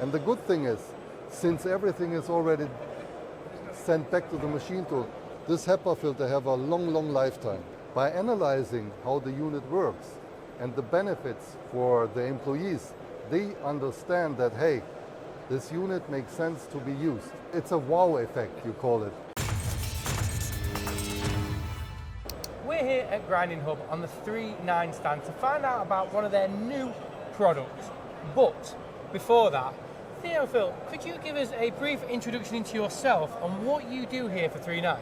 And the good thing is, since everything is already sent back to the machine tool, this HEPA filter have a long lifetime. By analyzing how the unit works and the benefits for the employees, they understand that, hey, this unit makes sense to be used. It's a wow effect, you call it. We're here at Grinding Hub on the 3.9 stand to find out about one of their new products. But before that, Theofil, could you give us a brief introduction into yourself and what you do here for 3.9?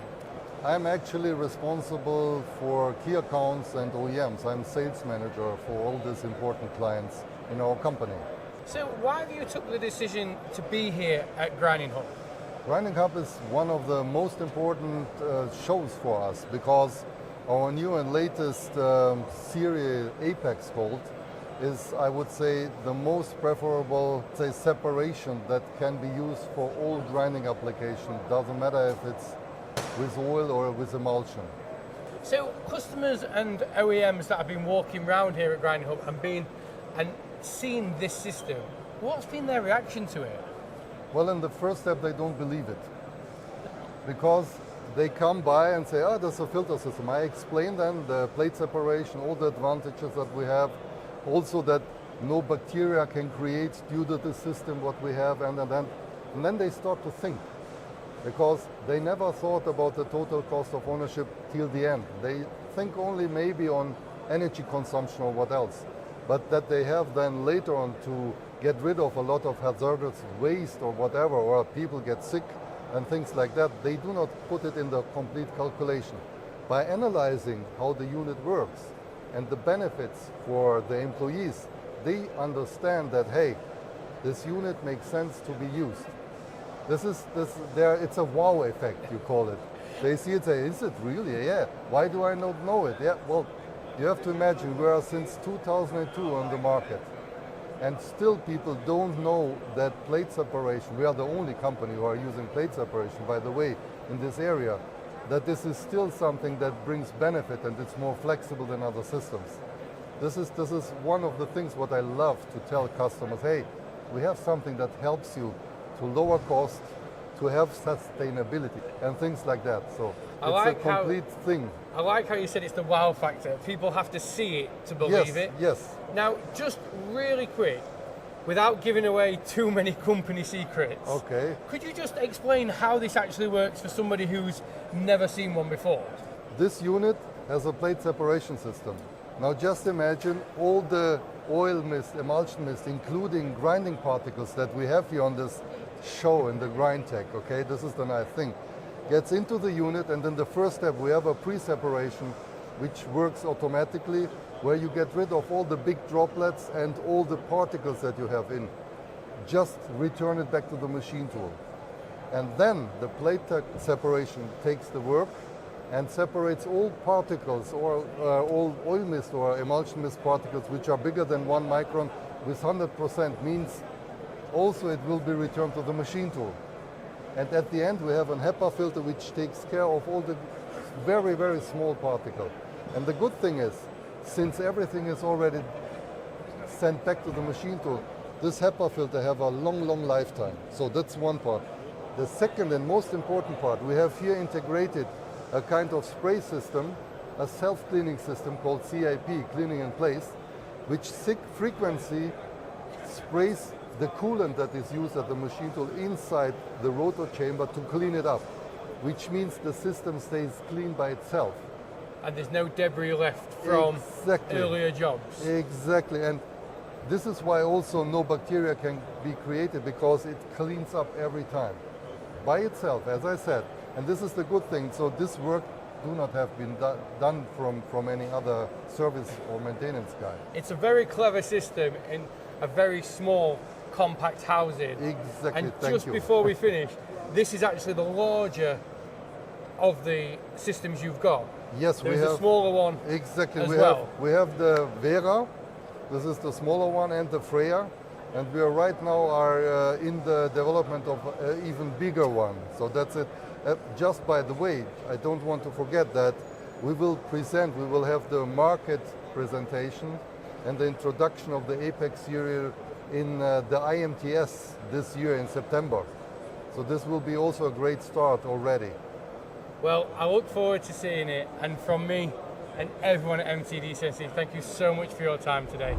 I'm actually responsible for key accounts and OEMs. I'm sales manager for all these important clients in our company. So why have you took the decision to be here at Grinding Hub? Grinding Hub is one of the most important shows for us because our new and latest series, Apex called, is, I would say, the most preferable, say, separation that can be used for all grinding applications. Doesn't matter if it's with oil or with emulsion. So customers and OEMs that have been walking around here at Grinding Hub and seen this system, what's been their reaction to it? Well, in the first step, they don't believe it. Because they come by and say, oh, there's a filter system. I explain them the plate separation, all the advantages that we have, also that no bacteria can create due to the system what we have, and then they start to think. Because they never thought about the total cost of ownership till the end. They think only maybe on energy consumption or what else. But that they have then later on to get rid of a lot of hazardous waste or whatever, or people get sick and things like that, they do not put it in the complete calculation. By analyzing how the unit works and the benefits for the employees, they understand that, hey, this unit makes sense to be used. It's a wow effect, you call it. They see it, say, is it really? Yeah. Why do I not know it? Yeah. Well, you have to imagine we are since 2002 on the market, and still people don't know that plate separation. We are the only company who are using plate separation, by the way, in this area. That this is still something that brings benefit and it's more flexible than other systems. This is one of the things what I love to tell customers. Hey, we have something that helps you to lower cost, to have sustainability and things like that. So it's a complete thing. I like how you said it's the wow factor. People have to see it to believe it. Yes. Now, just really quick, without giving away too many company secrets, okay, could you just explain how this actually works for somebody who's never seen one before? This unit has a plate separation system. Now just imagine all the oil mist, emulsion mist, including grinding particles that we have here on this show in the grind tech, okay? This is the nice thing. Gets into the unit, and then the first step, we have a pre-separation which works automatically, where you get rid of all the big droplets and all the particles that you have in. Just return it back to the machine tool. And then the plate separation takes the work and separates all particles or all oil mist or emulsion mist particles which are bigger than 1 micron with 100%, means also it will be returned to the machine tool. And at the end we have an HEPA filter which takes care of all the very small particles. And the good thing is, since everything is already sent back to the machine tool, this HEPA filter have a long lifetime. So that's one part. The second and most important part, we have here integrated a kind of spray system, a self-cleaning system called CIP, cleaning in place, which frequency sprays the coolant that is used at the machine tool inside the rotor chamber to clean it up, which means the system stays clean by itself. And there's no debris left from earlier jobs. Exactly, and this is why also no bacteria can be created, because it cleans up every time by itself, as I said. And this is the good thing. So this work do not have been done from any other service or maintenance guy. It's a very clever system in a very small, compact housing. Exactly. And just before we finish, this is actually the larger of the systems you've got. Yes, we have the smaller one. Exactly. We have the Vera. This is the smaller one, and the Freya. And we are right now in the development of even bigger one. So that's it. Just by the way, I don't want to forget that we will have the market presentation and the introduction of the Apex series in the IMTS this year in September. So this will be also a great start already. Well, I look forward to seeing it, and from me and everyone at MTDCNC, thank you so much for your time today.